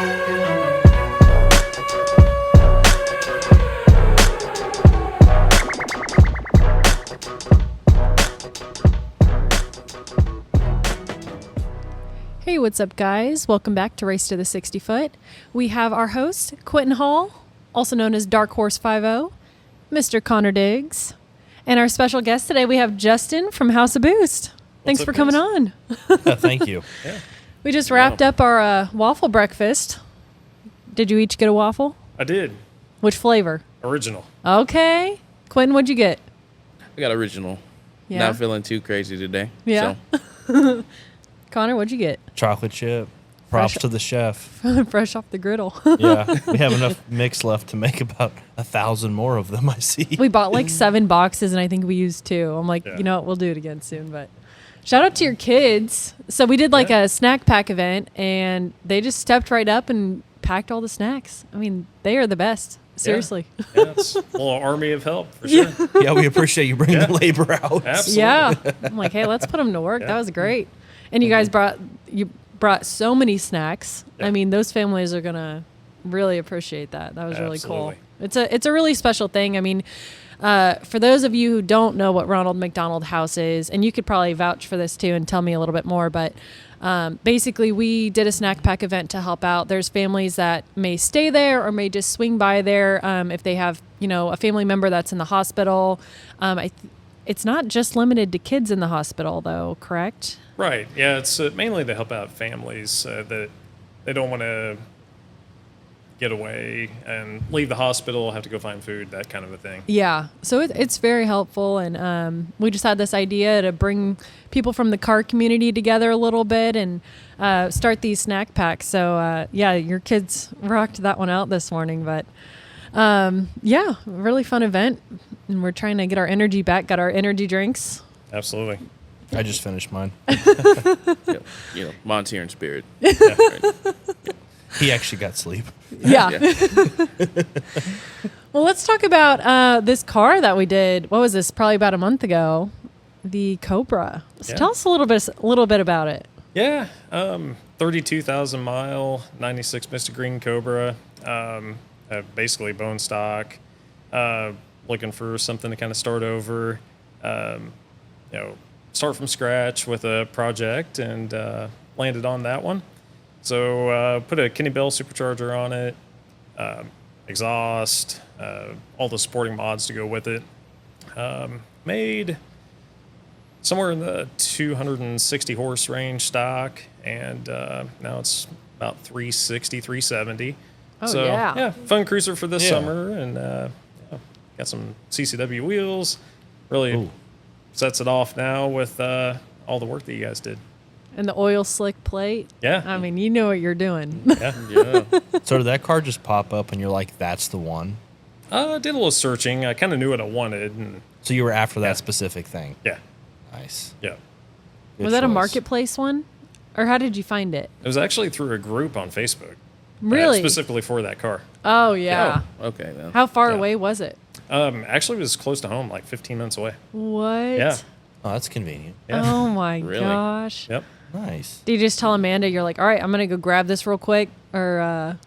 Hey, what's up, guys? Welcome back to Race to the 60 Foot. We have our host, Quenton Hall, also known as Dark Horse 50, Mr. Connor Diggs, and our special guest today, we have Justin from House of Boost. Thanks for coming on. Thank you. Yeah. We just wrapped up our waffle breakfast. Did you each get a waffle? I did. Which flavor? Original. Okay. Quentin, what'd you get? I got original. Yeah. Not feeling too crazy today. Yeah. So. Connor, what'd you get? Chocolate chip. Props to the chef. Fresh off the griddle. Yeah. We have enough mix left to make about 1,000 more of them, I see. We bought like 7 boxes, and I think we used 2. I'm like, Yeah. you know what? We'll do it again soon. But shout out to your kids. So we did like a snack pack event, and they just stepped right up and packed all the snacks. I mean, they are the best. Seriously. Yeah, it's a little army of help for sure. Yeah, we appreciate you bringing the labor out. Absolutely. Yeah. I'm like, hey, let's put them to work. Yeah. That was great. And you guys brought so many snacks. Yeah. I mean, those families are gonna really appreciate that. That was really cool. Absolutely. It's a really special thing. I mean, for those of you who don't know what Ronald McDonald House is, and you could probably vouch for this too and tell me a little bit more, but basically we did a snack pack event to help out. There's families that may stay there or may just swing by there if they have, a family member that's in the hospital. It's not just limited to kids in the hospital, though, correct? Right. Yeah, it's mainly to help out families that they don't want to get away and leave the hospital, have to go find food, that kind of a thing. Yeah. So it's very helpful. And we just had this idea to bring people from the car community together a little bit and start these snack packs. So, yeah, your kids rocked that one out this morning. But, yeah, really fun event. And we're trying to get our energy back, got our energy drinks. Absolutely. I just finished mine. Yep. Montier in spirit. Yeah. Right. He actually got sleep. Yeah. Well, let's talk about this car that we did. What was this? Probably about a month ago. The Cobra. So tell us a little bit about it. Yeah. 32,000 mile, 96 Mr. Green Cobra. Basically bone stock. Looking for something to kind of start over. Start from scratch with a project and landed on that one. So put a Kenny Bell supercharger on it, exhaust, all the supporting mods to go with it. Made somewhere in the 260 horse range stock, and now it's about 360, 370. Oh, so, yeah. fun cruiser for this Yeah. summer, and got some CCW wheels. Really sets it off now with all the work that you guys did. And the oil slick plate. Yeah. I mean, you know what you're doing. Yeah. Yeah. So did that car just pop up and you're like, that's the one? I did a little searching. I kind of knew what I wanted, and So you were after that specific thing? yeah. Nice. Yeah. Good Was that a choice. marketplace one? Or how did you find it? It was actually through a group on Facebook. Really? Specifically for that car. Oh, yeah. Oh, okay. Then. How far Yeah. away was it? Actually, it was close to home, like 15 minutes away. What? Yeah. Oh, that's convenient. Yeah. Oh, my Really? gosh. Yep. Nice. Do you just tell Amanda, you're like, all right, I'm going to go grab this real quick? Or,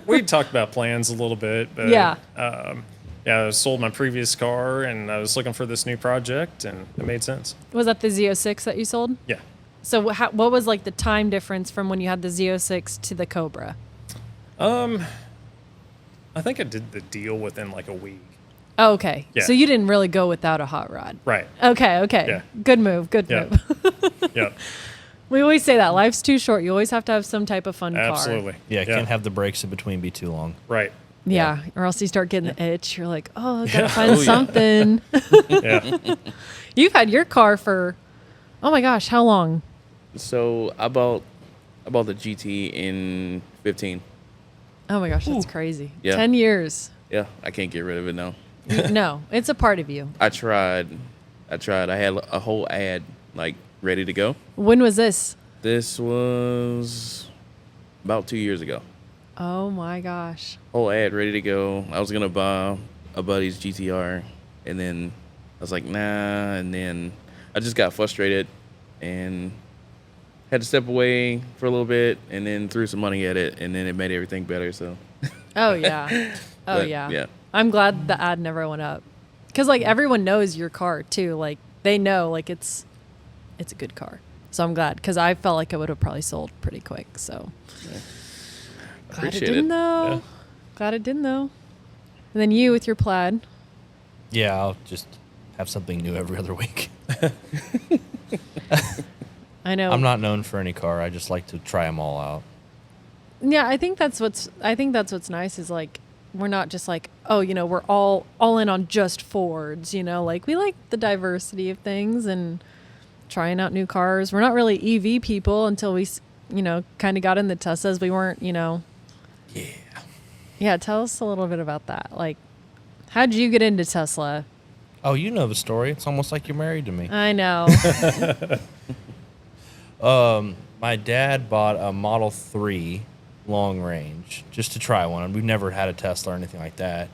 We talked about plans a little bit, but Yeah. I sold my previous car and I was looking for this new project, and it made sense. was that the Z06 that you sold? Yeah. So what was like the time difference from when you had the Z06 to the Cobra? I think I did the deal within like a week. Oh, okay. Yeah. So you didn't really go without a hot rod. Right. Okay. Yeah. Good move. Good Yeah. move. Yeah. We always say that life's too short. You always have to have some type of fun car. Absolutely. Yeah, can't have the breaks in between be too long. Right. Yeah, or else you start getting the itch. You're like, oh, I gotta find Oh, yeah. something. Yeah. You've had your car for, oh my gosh, how long? So I bought the GT in 15. Oh my gosh, that's crazy. Yeah. 10 years. Yeah, I can't get rid of it now. No, it's a part of you. I tried. I had a whole ad like ready to go. When was this? This was about 2 years ago. Oh my gosh. Whole ad ready to go. I was gonna buy a buddy's GTR, and then I was like, nah. And then I just got frustrated, and had to step away for a little bit, and then threw some money at it, and then it made everything better. So. Oh yeah. Oh But, yeah. yeah. I'm glad the ad never went up. Cuz like everyone knows your car too. Like they know like it's a good car. So I'm glad cuz I felt like it would have probably sold pretty quick. So glad it Appreciate didn't it. though. Yeah. Glad it didn't though. And then you with your plaid. Yeah, I'll just have something new every other week. I know. I'm not known for any car. I just like to try them all out. Yeah, I think that's what's nice is like we're not just like, oh, you know, we're all in on just Fords, you know, like we like the diversity of things and trying out new cars. We're not really EV people until we, you know, kind of got into Teslas. We weren't, you know. Yeah. Yeah, tell us a little bit about that. Like, how'd you get into Tesla? Oh, you know the story. It's almost like you're married to me. I know. My dad bought a Model 3 long range just to try one. We've never had a Tesla or anything like that.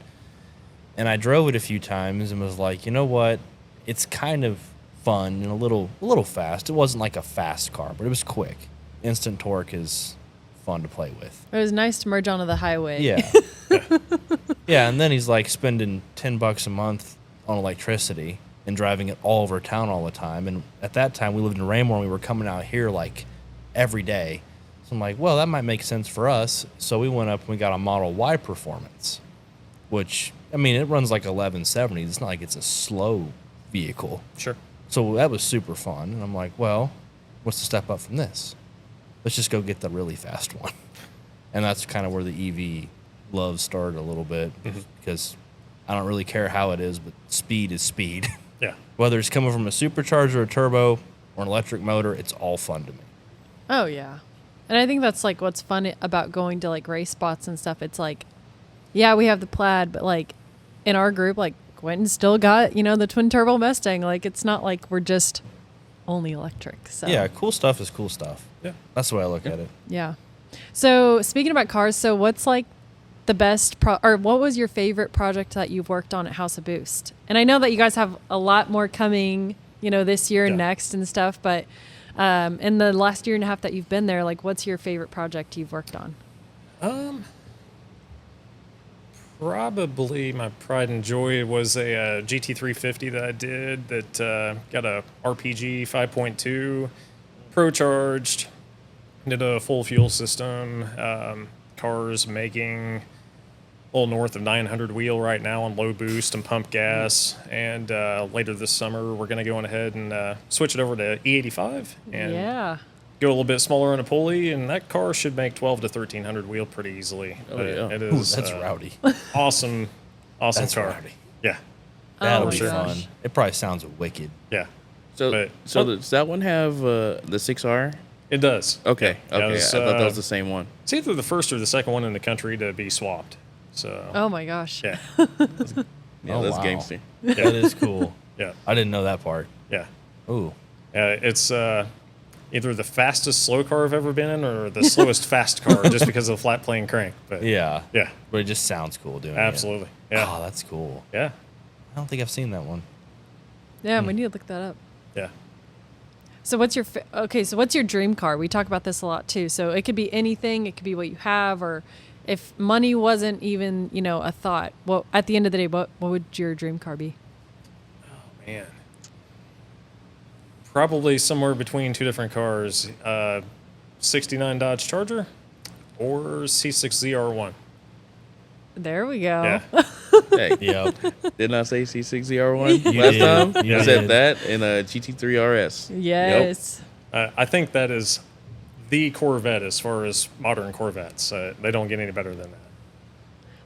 And I drove it a few times and was like, you know what? It's kind of fun and a little fast. It wasn't like a fast car, but it was quick. Instant torque is fun to play with. It was nice to merge onto the highway. Yeah. Yeah, and then he's like spending $10 a month on electricity and driving it all over town all the time. And at that time, we lived in Raymore and we were coming out here like every day. So I'm like, well, that might make sense for us. So we went up and we got a Model Y Performance, which, I mean, it runs like 1170. It's not like it's a slow vehicle. Sure. So that was super fun. And I'm like, well, what's the step up from this? Let's just go get the really fast one. And that's kind of where the EV love started a little bit because I don't really care how it is, but speed is speed. Yeah. Whether it's coming from a supercharger, a turbo, or an electric motor, it's all fun to me. Oh yeah. And I think that's like what's fun about going to like race spots and stuff. It's like, yeah, we have the plaid, but like in our group, like Quenton still got, you know, the twin turbo Mustang. Like it's not like we're just only electric. So Yeah, cool stuff is cool stuff. Yeah. That's the way I look at it. yeah. So speaking about cars, so what's like the best or what was your favorite project that you've worked on at House of Boost? And I know that you guys have a lot more coming, you know, this year and next and stuff, but in the last year and a half that you've been there, like what's your favorite project you've worked on? Probably my pride and joy was a GT350 that I did that got a RPG 5.2, pro-charged, did a full fuel system, cars making a little north of 900 wheel right now on low boost and pump gas. And later this summer, we're going to go on ahead and switch it over to E85 and Yeah. go a little bit smaller on a pulley, and that car should make 12 to 1300 wheel pretty easily. Oh, But yeah. it Ooh, is that's rowdy. awesome That's car. rowdy. Yeah, That'll my be gosh. fun. It probably sounds wicked. yeah, So, But- does that one have the 6R? it does. Okay, Yeah, okay. it's, I thought that was the same one. It's either the first or the second one in the country to be swapped. So Oh my gosh. yeah, Yeah, Oh, that's wow. gangster. That is cool. yeah, I didn't know that part. yeah. Ooh. It's either the fastest slow car I've ever been in or the slowest fast car, just because of the flat plane crank. But Yeah. yeah, But it just sounds cool doing absolutely. it. Yeah, Oh, that's cool. yeah, I don't think I've seen that one. Yeah, we need to look that up. yeah. So what's your so what's your dream car? We talk about this a lot too. So it could be anything. It could be what you have, or if money wasn't even, you know, a thought. Well, at the end of the day, what would your dream car be? Man. Probably somewhere between two different cars, 69 Dodge Charger or C6 ZR1. There we go. Yeah. Hey, Yep. didn't I say C6ZR1 You last did. time? You I said did. that in a GT3 RS. Yes. I think that is the Corvette as far as modern Corvettes. They don't get any better than that.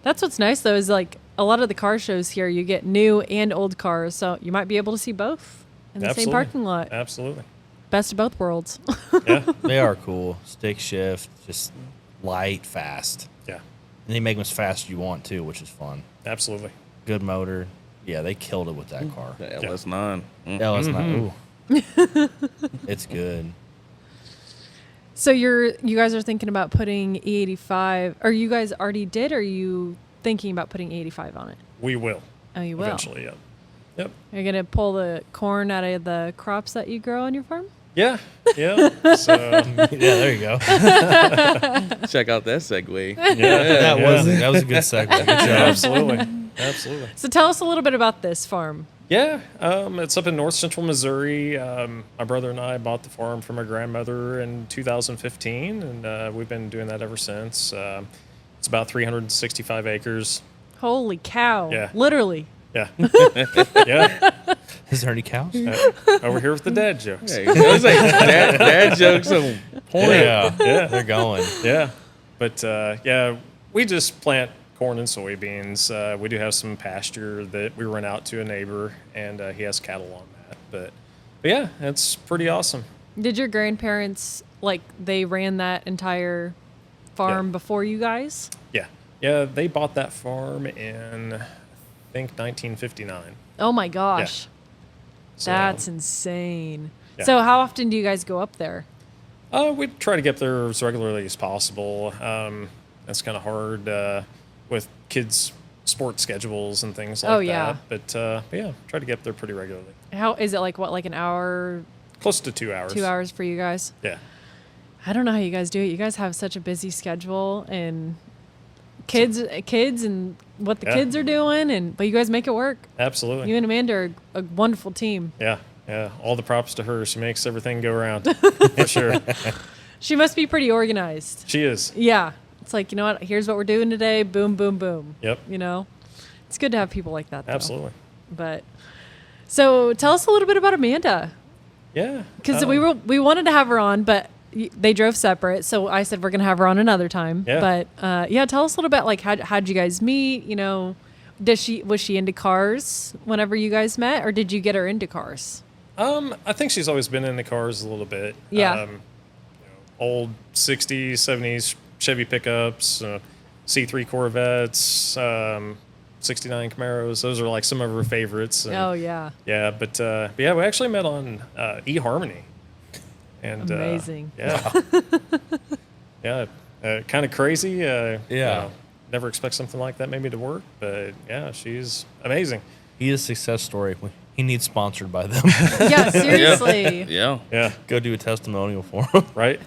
That's what's nice though is like a lot of the car shows here, you get new and old cars, so you might be able to see both in the same Absolutely. parking lot. Absolutely. Best of both worlds. Yeah. They are cool. Stick shift, just light, fast. Yeah. And they make them as fast as you want too, which is fun. Absolutely. Good motor. Yeah, they killed it with that car. The LS9. Yeah, it's not. Ooh. It's good. So you guys are thinking about putting E85, or you guys already did, or are you thinking about putting E85 on it? We will. Oh, you will. Eventually, yep. Yep. You're gonna pull the corn out of the crops that you grow on your farm? Yeah. So Yeah, there you go. Check out that segue. That was a good segue. Good job. absolutely. So tell us a little bit about this farm. Yeah, it's up in north central Missouri. My brother and I bought the farm from my grandmother in 2015, and we've been doing that ever since. It's about 365 acres. Holy cow. Yeah. Literally. Yeah. Yeah. Is there any cows? Over here with the dad jokes. Hey, I was like, dad jokes on point. Yeah, they're going. Yeah. But yeah, we just plant corn and soybeans. We do have some pasture that we rent out to a neighbor, and he has cattle on that. But yeah, it's pretty awesome. Did your grandparents, like, they ran that entire farm before you guys? Yeah. Yeah, they bought that farm in, I think, 1959. Oh my gosh. So, That's insane. Yeah. So how often do you guys go up there? we try to get there as regularly as possible. That's kind of hard with kids' sport schedules and things like Oh, yeah. that. But yeah, try to get there pretty regularly. How is it, like, what, like an hour, Close to 2 hours. 2 hours for you guys? Yeah. I don't know how you guys do it. You guys have such a busy schedule and kids and what the Yeah. kids are doing, but you guys make it work. Absolutely. You and Amanda are a wonderful team. Yeah. Yeah. All the props to her. She makes everything go around. For sure. She must be pretty organized. She is. Yeah. It's like, you know what? Here's what we're doing today. Boom, boom, boom. Yep. You know? It's good to have people like that, though. Absolutely. But so tell us a little bit about Amanda. Yeah. Because we wanted to have her on, but they drove separate. So I said we're going to have her on another time. Yeah. But yeah, tell us a little bit, like, how'd you guys meet? You know, was she into cars whenever you guys met, or did you get her into cars? I think she's always been into cars a little bit. Yeah. Old 60s, 70s Chevy pickups, C3 Corvettes, 69 Camaros. Those are like some of her favorites. And, Oh yeah. Yeah, but yeah, we actually met on eHarmony. And Amazing. Yeah. Yeah. Kind of crazy. Yeah. Never expect something like that maybe to work, but yeah, she's amazing. He is a success story. He needs sponsored by them. Yeah, seriously. Yeah. Yeah. Go do a testimonial for him. Right?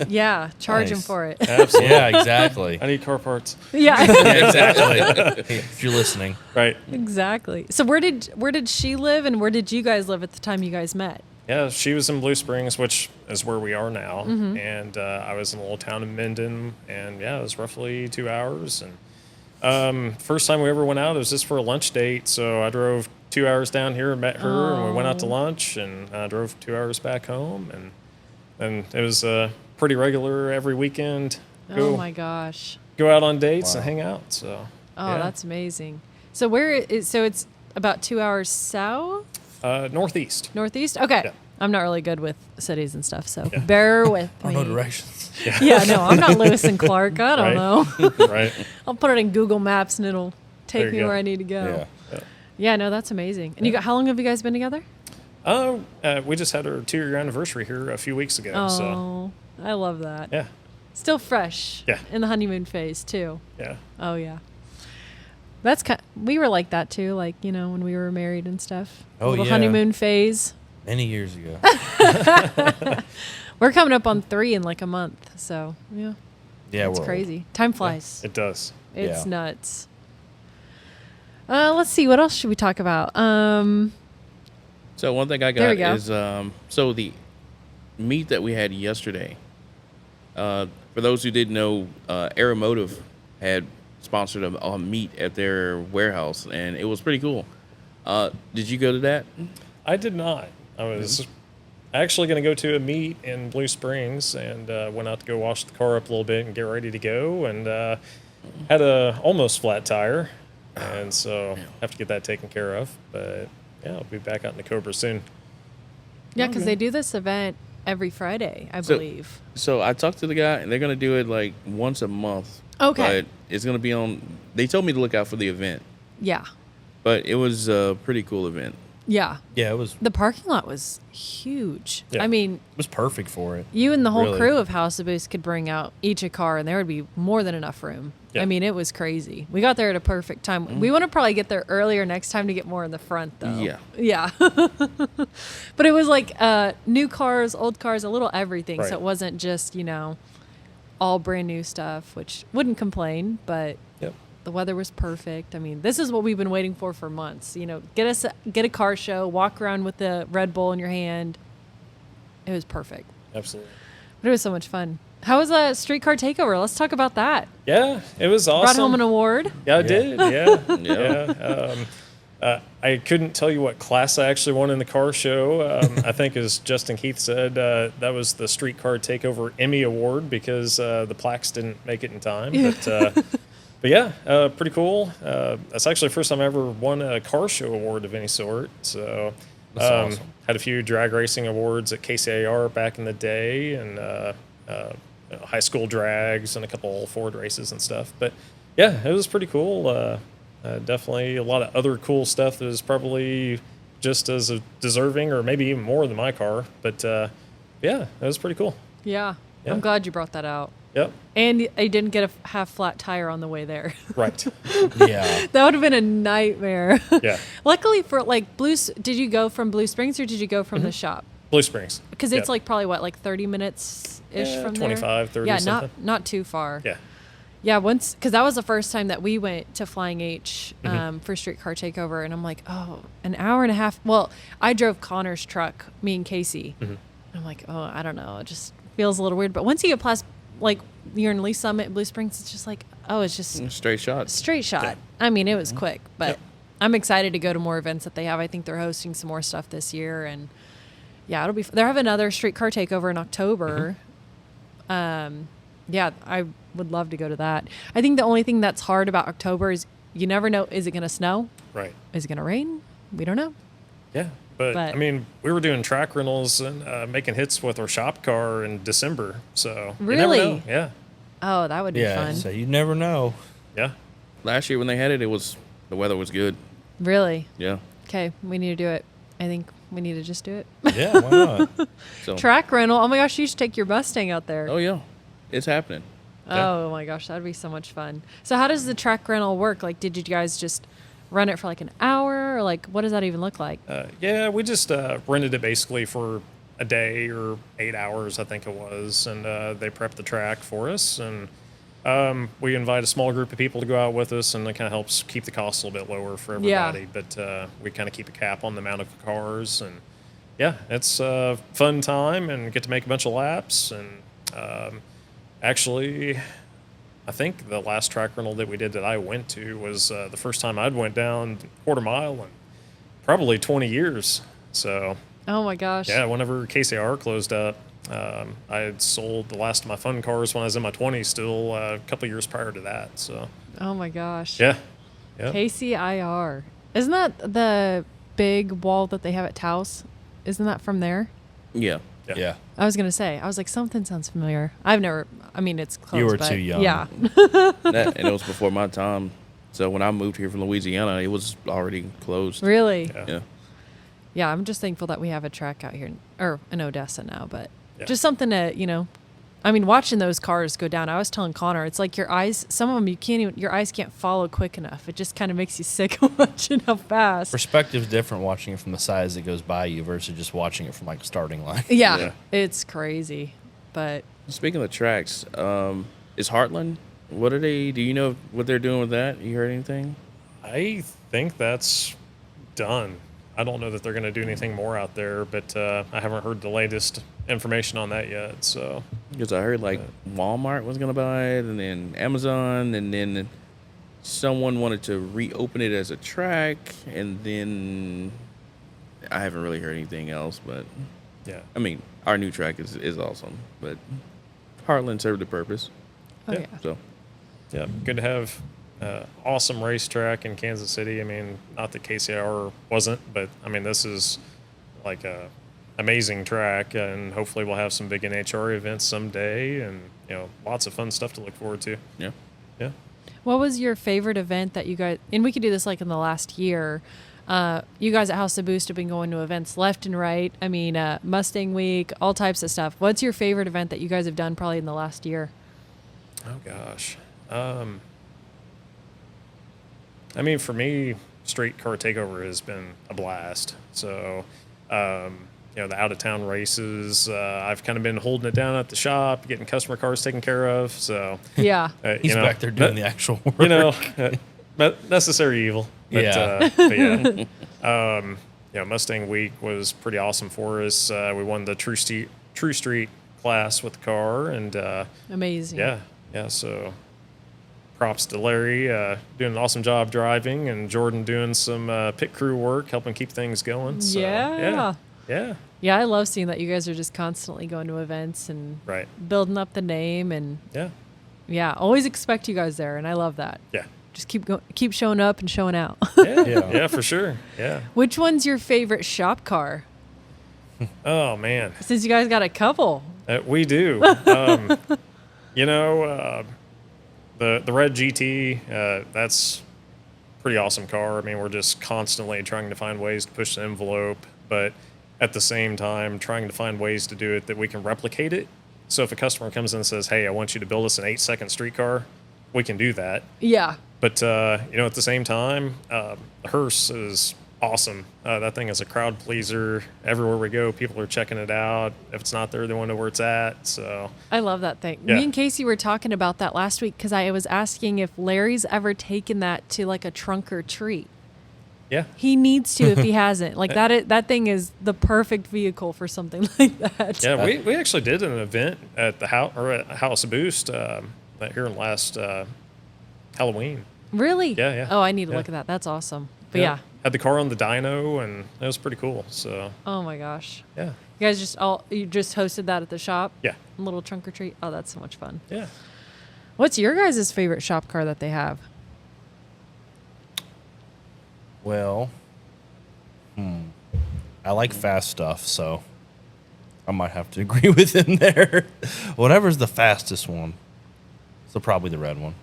Yeah, charge him Nice. for it. Absolutely. Yeah, exactly. I need car parts. Yeah, Exactly. Hey, if you're listening. Right. exactly. So where did she live, and where did you guys live at the time you guys met? Yeah, she was in Blue Springs, which is where we are now. And I was in a little town in Minden. And yeah, it was roughly 2 hours. And first time we ever went out, it was just for a lunch date. So I drove 2 hours down here and met her, and we went out to lunch, and I drove 2 hours back home. And it was pretty regular every weekend. Oh my gosh. Go out on dates Wow. and hang out. So Oh, yeah. that's amazing. So so it's about 2 hours south, Northeast. northeast? Okay. Yeah. I'm not really good with cities and stuff, so bear with Or me. no directions. Yeah, no, I'm not Lewis and Clark. I don't Right. know. Right. I'll put it in Google Maps and it'll take There you me go. where I need to go. Yeah. Yeah, no, that's amazing. And how long have you guys been together? We just had our 2-year anniversary here a few weeks ago. So Oh, I love that. yeah. Still fresh. Yeah. In the honeymoon phase too. Yeah. Oh yeah. We were like that too, like, you know, when we were married and stuff. Oh, Little yeah. honeymoon phase. Many years ago. We're coming up on 3 in like a month, so yeah, Yeah, it's we're crazy. Time flies. It does. It's Yeah. nuts. Let's see, what else should we talk about? So one thing I There we got go. is so the meet that we had yesterday. For those who didn't know, Aeromotive had sponsored a meet at their warehouse, and it was pretty cool. Did you go to that? I did not. I was actually going to go to a meet in Blue Springs and went out to go wash the car up a little bit and get ready to go, and had a almost flat tire, and so have to get that taken care of. But yeah, I'll be back out in the Cobra soon. Yeah, because they do this event every Friday, I So- believe. So I talked to the guy, and they're gonna do it like once a month. Okay. But it's gonna be on. They told me to look out for the event, Yeah. but it was a pretty cool event. Yeah. Yeah, it was The parking lot was huge. Yeah. I mean, it was perfect for it. you and the whole Really. crew of House of Boost could bring out each a car, and there would be more than enough room. Yeah. I mean, it was crazy. We got there at a perfect time. We want to probably get there earlier next time to get more in the front, though. Yeah. Yeah. But it was like new cars, old cars, a little everything. Right. So it wasn't just, all brand new stuff, which wouldn't complain, but Yep. the weather was perfect. I mean, this is what we've been waiting for months. Get a car show, walk around with the Red Bull in your hand. It was perfect. Absolutely. But it was so much fun. How was a streetcar takeover? Let's talk about that. Yeah, it was awesome. Brought home an award. Yeah, I did. Yeah. Yeah. I couldn't tell you what class I actually won in the car show. I think, as Justin Keith said, that was the Streetcar Takeover Emmy Award because the plaques didn't make it in time. But yeah, pretty cool. That's actually the first time I ever won a car show award of any sort. So That's awesome. had a few drag racing awards at KCAR back in the day, and high school drags and a couple Ford races and stuff. But yeah, it was pretty cool. Definitely a lot of other cool stuff that is probably just as deserving or maybe even more than my car. But yeah, it was pretty cool. Yeah. Yeah. I'm glad you brought that out. Yep. And I didn't get a half flat tire on the way there. Right. Yeah. That would have been a nightmare. Yeah. Luckily for did you go from Blue Springs or did you go from the shop? Blue Springs. Because it's Yep. probably 30 minutes ish Yeah, from 25, 30 Yeah, something. not too far. Yeah. Yeah, because that was the first time that we went to Flying H for Streetcar Takeover, and I'm like, oh, an hour and a half. Well, I drove Connor's truck, me and Casey. And I'm like, oh, I don't know, it just feels a little weird. But once you get past, you're in Lee Summit, Blue Springs, it's just it's just Straight shot. straight shot. Yeah. I mean, it was quick, but Yep. I'm excited to go to more events that they have. I think they're hosting some more stuff this year, and yeah, it'll be. They're having another Streetcar Takeover in October. Yeah, I would love to go to that. I think the only thing that's hard about October is you never know. Is it going to snow? Right. Is it going to rain? We don't know. Yeah. But I mean, we were doing track rentals and making hits with our shop car in December. So you never Really? know. Yeah. Oh, that would be Yeah. fun. So you never know. Yeah. Last year when they had it, the weather was good. Really? Yeah. Okay, we need to do it. I think we need to just do it. Yeah, why not? So. Track rental. Oh my gosh, you should take your Mustang out there. Oh yeah, it's happening. Oh my gosh, that'd be so much fun. So how does the track rental work? Did you guys just run it for an hour, or what does that even look like? Yeah, we just rented it basically for a day or 8 hours, I think it was, and they prepped the track for us, and we invite a small group of people to go out with us, and it kind of helps keep the costs a little bit lower for everybody. But we kind of keep a cap on the amount of cars, and yeah, it's a fun time, and get to make a bunch of laps. And actually, I think the last track rental that we did that I went to was the first time I'd went down quarter mile in probably 20 years. So Oh my gosh. yeah, whenever KCR closed up, I had sold the last of my fun cars when I was in my 20s still a couple years prior to that. So Oh my gosh. yeah. Yeah. KCIR. Isn't that the big wall that they have at Taos? Isn't that from there? Yeah. Yeah. I was going to say, something sounds familiar. It's close. You were but too young. Yeah. And it was before my time. So when I moved here from Louisiana, it was already closed. Really? Yeah. Yeah. Yeah, I'm just thankful that we have a track out here, or in Odessa now, but Yeah. just something to, watching those cars go down. I was telling Connor, it's like your eyes, some of them your eyes can't follow quick enough. It just kind of makes you sick watching how fast. Perspective's different watching it from the side as it goes by you versus just watching it from a starting line. Yeah, Yeah. it's crazy. But Speaking of tracks, is Heartland? What are they? Do you know what they're doing with that? You heard anything? I think that's done. I don't know that they're going to do anything more out there, but I haven't heard the latest information on that yet. So Because I heard Walmart was gonna buy it, and then Amazon, and then someone wanted to reopen it as a track, and then I haven't really heard anything else. But yeah. I mean, our new track is awesome, but Heartland served a purpose. oh Yeah. yeah. So Yeah, good to have awesome racetrack in Kansas City. I mean, not that KCR wasn't, but I mean, this is like a amazing track, and hopefully we'll have some big NHR events someday, and lots of fun stuff to look forward to. yeah, Yeah. What was your favorite event that you guys, and we could do this in the last year, You guys at House of Boost have been going to events left and right. I mean, Mustang Week, all types of stuff. What's your favorite event that you guys have done probably in the last year? Oh gosh. I mean, for me, street car takeover has been a blast. So, the out of town races, I've kind of been holding it down at the shop, getting customer cars taken care of. So, Yeah. He's back there doing the actual work. But necessary evil. But, Yeah. But yeah. Mustang Week was pretty awesome for us. We won the True Street class with the car, and Amazing. yeah. So props to Larry doing an awesome job driving, and Jordan doing some pit crew work, helping keep things going. So, Yeah. yeah. Yeah, I love seeing that you guys are just constantly going to events and Right. building up the name, and Yeah. always expect you guys there, and I love that. Yeah. Just keep showing up and showing out. Yeah, for sure. Yeah. Which one's your favorite shop car? Oh man, Since you guys got a couple. we do. The red GT, that's pretty awesome car. I mean, we're just constantly trying to find ways to push the envelope, but at the same time, trying to find ways to do it that we can replicate it. So if a customer comes in and says, "Hey, I want you to build us an 8-second street car," we can do that. Yeah. But at the same time, the hearse is awesome. That thing is a crowd pleaser. Everywhere we go, people are checking it out. If it's not there, they want to know where it's at. So I love that thing. Yeah. Me and Casey were talking about that last week because I was asking if Larry's ever taken that to like a trunk or treat. yeah, He needs to if he hasn't. Like that thing is the perfect vehicle for something like that. yeah. We actually did an event at the house or at House of Boost here in last Halloween. Really? Yeah. Oh, I need to Yeah. look at that. That's awesome. But yeah. Had the car on the dyno, and it was pretty cool. So Oh my gosh. yeah, You guys you just hosted that at the shop? yeah, A little trunk or treat? Oh, that's so much fun. yeah. What's your guys' favorite shop car that they have? Well, I like fast stuff, so I might have to agree with him there. Whatever's the fastest one. So probably the red one.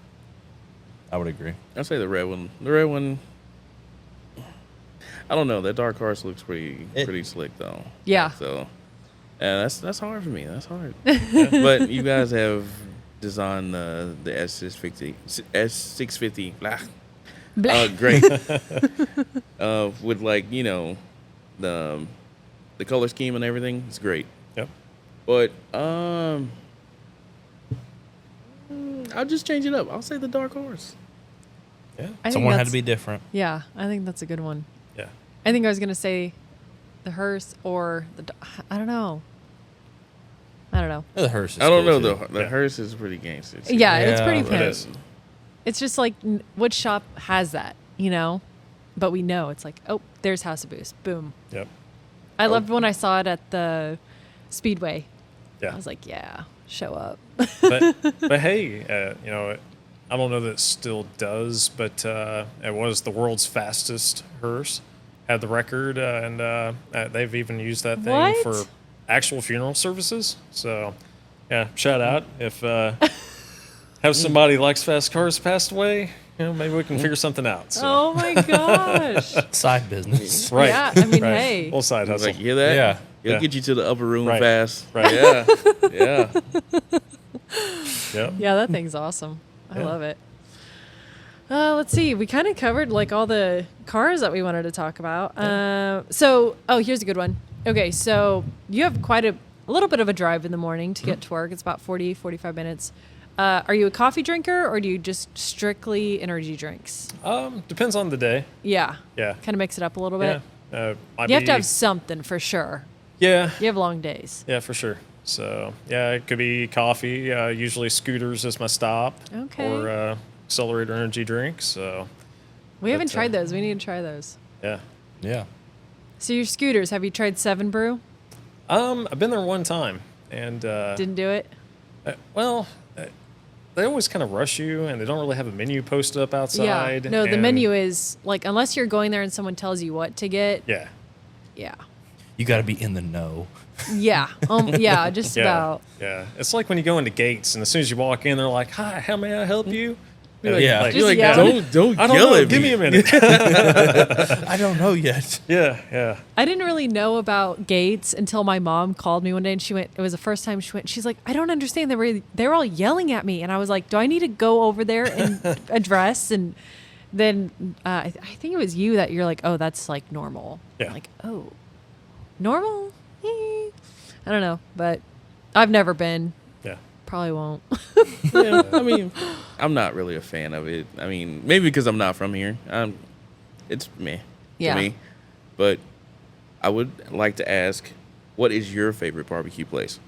I would agree. I'd say the red one. The red one. I don't know. That dark horse looks pretty slick though. Yeah. So, that's hard for me. That's hard. But you guys have designed the S650. Blah. Blah. Great. With the color scheme and everything. It's great. Yep. But I'll just change it up. I'll say the dark horse. Yeah. I think Someone had that's- to be different. Yeah, I think that's a good one. Yeah. I think I was going to say the hearse or I don't know. The hearse is I don't cool, know. too. The hearse is pretty gangster. too. Yeah, it's pretty it pimp. is. It's just like, which shop has that, But we know it's like, oh, there's House of Boost. Boom. Yep. I loved when I saw it at the Speedway. Yeah. I was like, yeah, show up. but hey, I don't know that it still does, but it was the world's fastest hearse. Had the record, and they've even used that thing What? for actual funeral services. So, yeah, shout out if have somebody who likes fast cars passed away. Maybe we can figure something out. So. Oh my gosh. Side business. Right. Yeah, I mean, right. hey. Little side I was hustle. like, you hear that? Yeah. It'll Yeah. get you to the upper room Right. fast. Right. Yeah. Yeah. Yep. Yeah, that thing's awesome. I Yeah. love it. Let's see. We kind of covered like all the cars that we wanted to talk about. Here's a good one. Okay, so you have quite a little bit of a drive in the morning to get to work. It's about 40, 45 minutes. Are you a coffee drinker or do you just strictly energy drinks? Depends on the day. Yeah. Yeah. Kind of mix it up a little bit. Yeah. You have to have something for sure. Yeah. You have long days. Yeah, for sure. So, yeah, it could be coffee. Usually scooters is my stop. Okay. Or accelerator energy drinks. So, We haven't But, tried those. We need to try those. yeah. Yeah. So your scooters, have you tried 7 Brew? I've been there one time, and Didn't do it? they always kind of rush you, and they don't really have a menu posted up outside. Yeah. No, the and- menu is like, unless you're going there and someone tells you what to get. Yeah. Yeah. You got to be in the know. Yeah. Yeah, just Yeah. about. Yeah. It's like when you go into gates, and as soon as you walk in, they're like, "Hi, how may I help you?" Yeah. like, You're like, yell. don't I don't yell know. at Give me. me a minute. I don't know yet. Yeah. I didn't really know about gates until my mom called me one day and she went, it was the first time she went, she's like, I don't understand. They were all yelling at me. And I was like, do I need to go over there and address? And then I think it was you that you're like, oh, that's like normal. Yeah. I'm like, oh, normal? I don't know, but I've never been. Yeah. Probably won't. Yeah, I mean, I'm not really a fan of it. I mean, maybe because I'm not from here. It's meh Yeah. to me. But I would like to ask, what is your favorite barbecue place?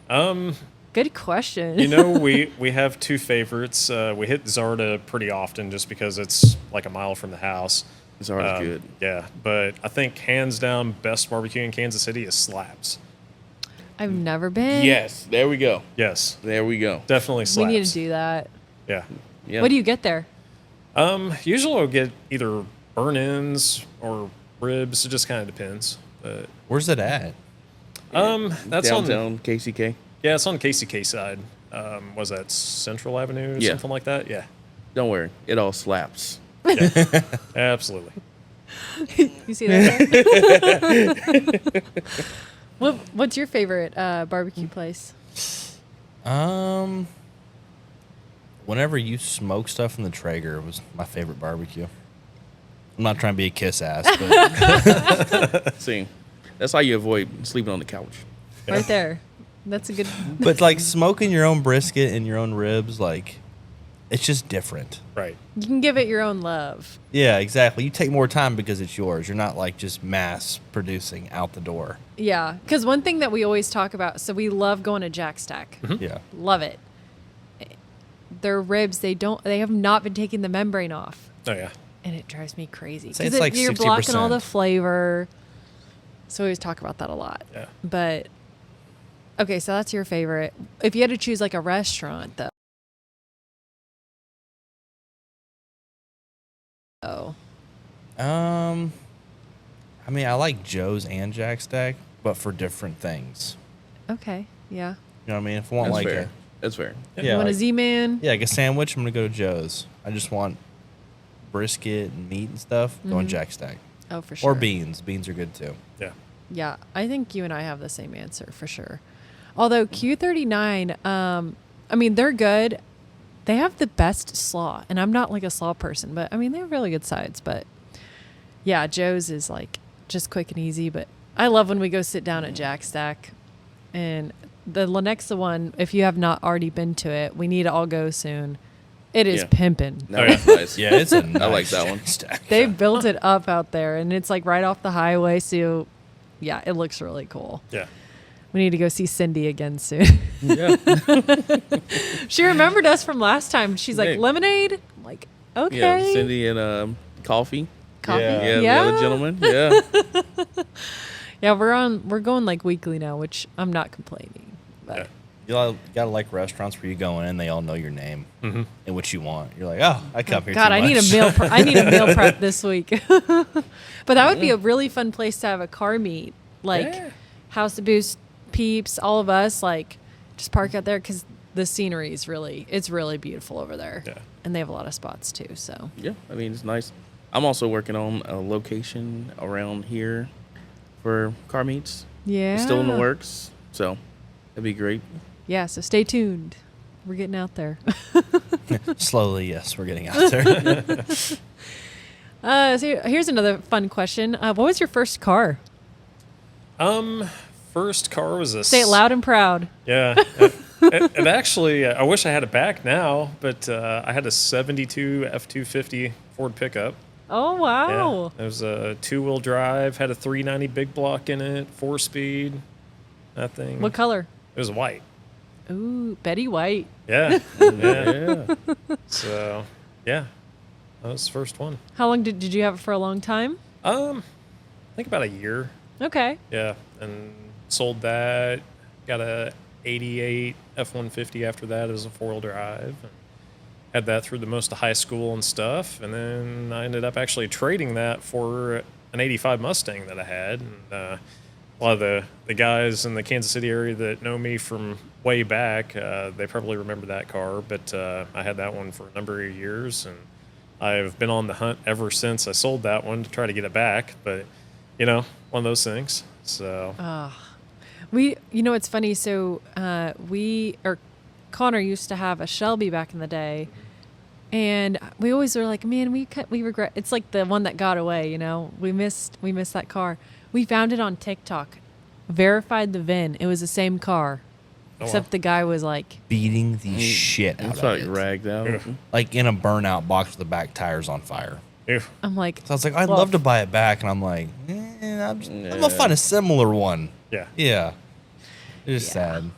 Good question. You know, we have two favorites. We hit Zarda pretty often just because it's like a mile from the house. It's always good. Yeah, but I think hands down best barbecue in Kansas City is Slaps. I've never been. Yes, there we go. Yes, There we go. definitely We Slaps. need to do that. Yeah. Yeah. What do you get there? Usually I'll get either burn-ins or ribs. It just kind of depends. But Where's it at? that's downtown on. KCK? Yeah, it's on KCK side. Was that Central Avenue or Yeah. something like that? Yeah, Don't worry, it all slaps. absolutely. You see that? What's your favorite barbecue place? Whenever you smoke stuff in the Traeger was my favorite barbecue. I'm not trying to be a kiss ass, but See, that's how you avoid sleeping on the couch. Right there. That's a good. but like smoking your own brisket and your own ribs, like it's just different. Right. You can give it your own love. Yeah, exactly. You take more time because it's yours. You're not like just mass producing out the door. Yeah, because one thing that we always talk about. So we love going to Jack Stack. Yeah. Love it. Their ribs, they have not been taking the membrane off, Oh yeah. and it drives me crazy. Say it's like you're blocking all the 60%. flavor. So we always talk about that a lot. Yeah. But okay, so that's your favorite. If you had to choose like a restaurant, though. Oh, I mean, I like Joe's and Jack Stack, but for different things. okay, yeah. You know what I mean? If I want That's like fair. That's fair. yeah, You want a like- Z-Man? yeah, like a sandwich, I'm gonna go to Joe's. I just want brisket and meat and stuff. Going Jack Stack Oh, for sure. or beans. Beans are good too. Yeah. Yeah, I think you and I have the same answer for sure. Although Q39, I mean, they're good. They have the best slaw, and I'm not like a slaw person, but I mean, they have really good sides. But yeah, Joe's is like just quick and easy. But I love when we go sit down at Jack Stack, and the Lenexa one. If you have not already been to it, we need to all go soon. It is Yeah. pimping. No, that's nice. Yeah, it's a nice I like that Jack one. Stack. They built it up out there, and it's like right off the highway. So yeah, it looks really cool. Yeah. We need to go see Cindy again soon. Yeah. She remembered us from last time. She's like, Hey. lemonade? I'm like, Yeah, okay. Cindy and Coffee. Coffee? Yeah. Yeah, the other gentleman. Yeah. Yeah, we're going like weekly now, which I'm not complaining. But Yeah. You gotta like restaurants where you go in, they all know your name and what you want. You're like, oh, I come here. God, too I need a much. meal. I need a meal prep this week. But that would be a really fun place to have a car meet, like Yeah. House of Boost peeps, all of us, like just park out there because the scenery is it's really beautiful over there. Yeah. And they have a lot of spots too. So Yeah, I mean, it's nice. I'm also working on a location around here for car meets. yeah, It's still in the works, so that'd be great. Yeah, so stay tuned. We're getting out there. Slowly, yes, we're getting out there. So here's another fun question. What was your first car? First car was a. Say it loud and proud. Yeah. It actually, I wish I had it back now, but I had a '72 F-250 Ford pickup. Oh, Yeah. wow. It was a 2-wheel drive, had a 390 big block in it, 4-speed. That thing. What color? It was white. Ooh, Betty White. Yeah. Yeah. Yeah. So, yeah. That was the first one. How long did you have it for? A long time? I think about a year. Okay. Yeah. And sold that. Got a 88 F-150 after that as a 4-wheel drive. Had that through the most of high school and stuff. And then I ended up actually trading that for an 85 Mustang that I had. And a lot of the guys in the Kansas City area that know me from way back, they probably remember that car. But I had that one for a number of years, and I've been on the hunt ever since I sold that one to try to get it back. But, you know, one of those things. So. It's funny. So Connor used to have a Shelby back in the day. And we always were like, man, we regret. It's like the one that got away, you know. We missed that car. We found it on TikTok, verified the VIN. It was the same car, except the guy was like beating the shit out It's of like it, ragged out. like in a burnout box with the back tires on fire. I'm like, So I was like, I'd love to buy it back, and I'm like, I'm gonna find a similar one. Yeah. It's sad.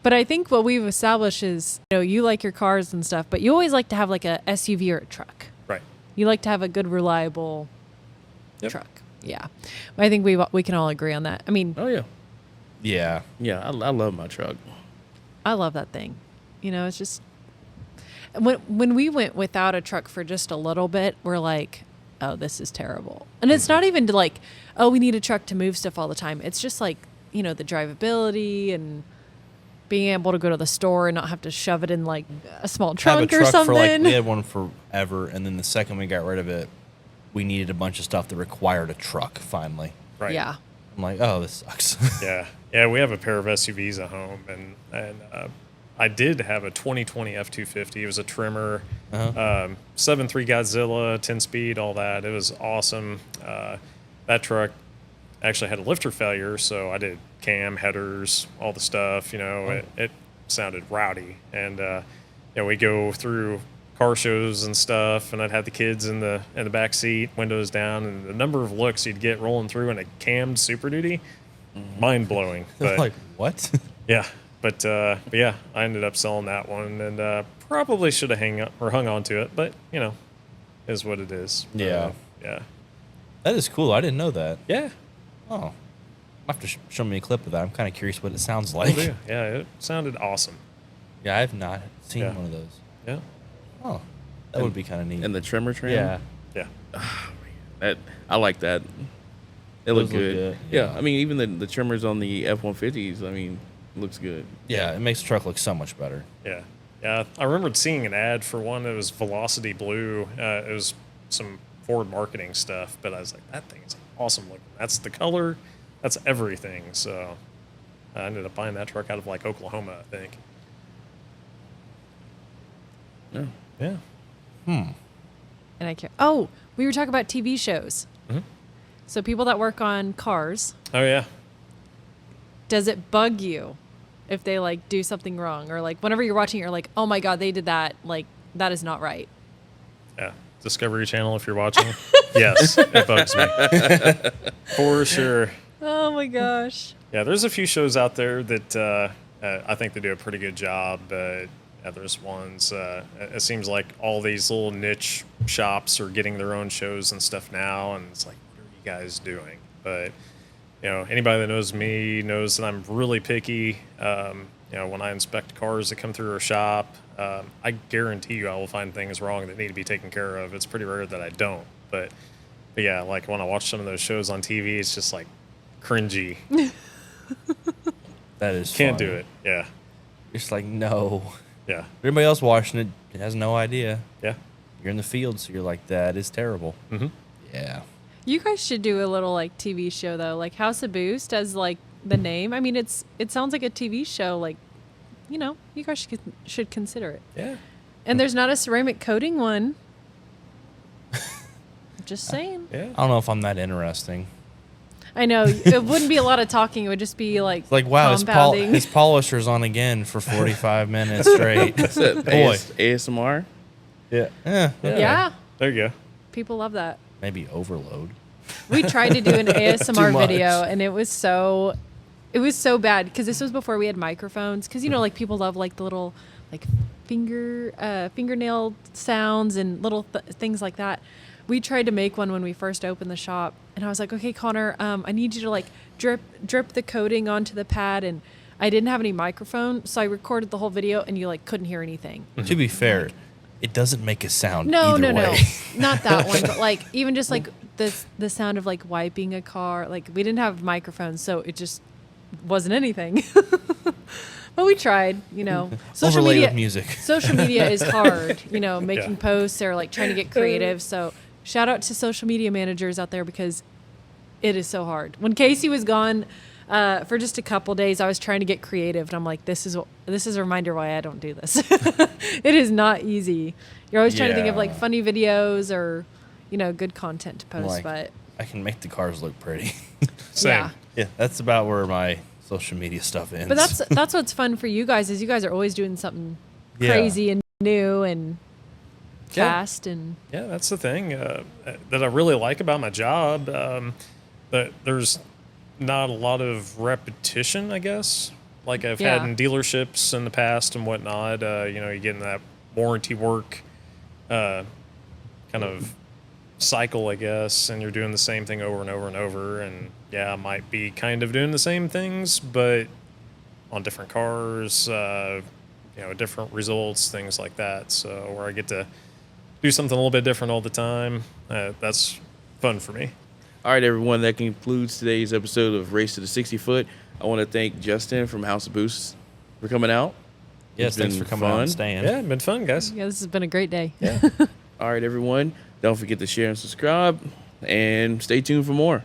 But I think what we've established is, you like your cars and stuff, but you always like to have like a SUV or a truck. Right. You like to have a good, reliable truck. Yeah. I think we can all agree on that. I mean, Oh, yeah. Yeah. Yeah, I love my truck. I love that thing. It's just when we went without a truck for just a little bit, we're like, oh, this is terrible. And it's not even to like, oh, we need a truck to move stuff all the time. It's just like, the drivability and being able to go to the store and not have to shove it in like a small trunk or something. We had one forever, and then the second we got rid of it, we needed a bunch of stuff that required a truck finally. Right. Yeah. I'm like, oh, this sucks. Yeah, we have a pair of SUVs at home, and I did have a 2020 F250. It was a trimmer, 7.3 Godzilla, 10-speed, all that. It was awesome. That truck actually had a lifter failure, so I did cam, headers, all the stuff. It sounded rowdy, and we go through car shows and stuff, and I'd have the kids in the back seat, windows down, and the number of looks you'd get rolling through in a cammed Super Duty, mind blowing. But like, what? yeah, but yeah, I ended up selling that one, and probably should have hung on to it, but is what it is. Yeah. Yeah. That is cool. I didn't know that. Yeah. Oh, you'll have to show me a clip of that. I'm kind of curious what it sounds like. Yeah, it sounded awesome. Yeah, I've not seen Yeah. one of those. Yeah. Oh, that would be kind of neat. And the trimmer trim? Yeah. Yeah. I like that. It Those looks look good. good, Yeah. yeah. I mean, even the trimmers on the F-150s, I mean, looks good. Yeah, it makes the truck look so much better. Yeah. Yeah. I remembered seeing an ad for one that was Velocity Blue. It was some Ford marketing stuff, but I was like, that thing is awesome looking. That's the color. That's everything. So I ended up buying that truck out of like Oklahoma, I think. Yeah. Yeah. And I care. Oh, we were talking about TV shows. Mhm. So people that work on cars, Oh, yeah. does it bug you if they like do something wrong, or like whenever you're watching, you're like, oh my God, they did that. Like that is not right. Yeah. Discovery Channel, if you're watching. Yes, it bugs me. For sure. Oh my gosh. Yeah, there's a few shows out there that I think they do a pretty good job, but there's ones, it seems like all these little niche shops are getting their own shows and stuff now, and it's like, what are you guys doing? But, anybody that knows me knows that I'm really picky. When I inspect cars that come through our shop, I guarantee you I will find things wrong that need to be taken care of. It's pretty rare that I don't. But yeah, like when I watch some of those shows on TV, it's just like cringy. That is Can't funny. do it. Yeah. You're just like, no. Yeah. Everybody else watching it has no idea. Yeah. You're in the field, so you're like, that is terrible. Mm-hmm. Yeah. You guys should do a little like TV show though, like House of Boost as like the name. I mean, it sounds like a TV show. Like, you guys should consider it. Yeah. And there's not a ceramic coating one. Just saying. Yeah. I don't know if I'm that interesting. I know it wouldn't be a lot of talking. It would just be like It's like, wow, compounding. his polisher's on again for 45 minutes straight. That's it. Boy. ASMR? Yeah. Okay. Yeah, There you go. people love that. Maybe overload. We tried to do an ASMR much. video, and it was so bad because this was before we had microphones. Because like people love like the little like fingernail sounds and little things like that. We tried to make one when we first opened the shop, and I was like, okay, Connor, I need you to like drip the coating onto the pad, and I didn't have any microphone, so I recorded the whole video, and you like couldn't hear anything. To be fair, it doesn't make a sound No, either way. not that one, but like even just like the sound of like wiping a car. Like we didn't have microphones, so it just wasn't anything. But we tried, you know. Social Overlaid media with music. Social media is hard, you know, making posts or like trying to get creative. So shout out to social media managers out there because it is so hard. When Casey was gone for just a couple days, I was trying to get creative, and I'm like, this is a reminder why I don't do this. It is not easy. You're always trying to think of like funny videos or, you know, good content to post. Like, but I can make the cars look pretty. Same. yeah. Yeah, that's about where my social media stuff ends. But that's what's fun for you guys is you guys are always doing something Yeah. crazy and new and Yeah. fast and Yeah, that's the thing that I really like about my job. That there's not a lot of repetition, I guess. Like I've had Yeah. in dealerships in the past and whatnot. You know, you get in that warranty work kind of cycle, I guess, and you're doing the same thing over and over and over. And yeah, I might be kind of doing the same things, but on different cars, you know, different results, things like that. So where I get to do something a little bit different all the time, that's fun for me. All right, everyone, that concludes today's episode of Race to the 60 Foot. I want to thank Justin from House of Boosts for coming out. Yes, It's thanks been for coming out fun. and staying. Yeah, been fun, guys. yeah, this has been a great day. Yeah. All right, everyone, don't forget to share and subscribe, and stay tuned for more.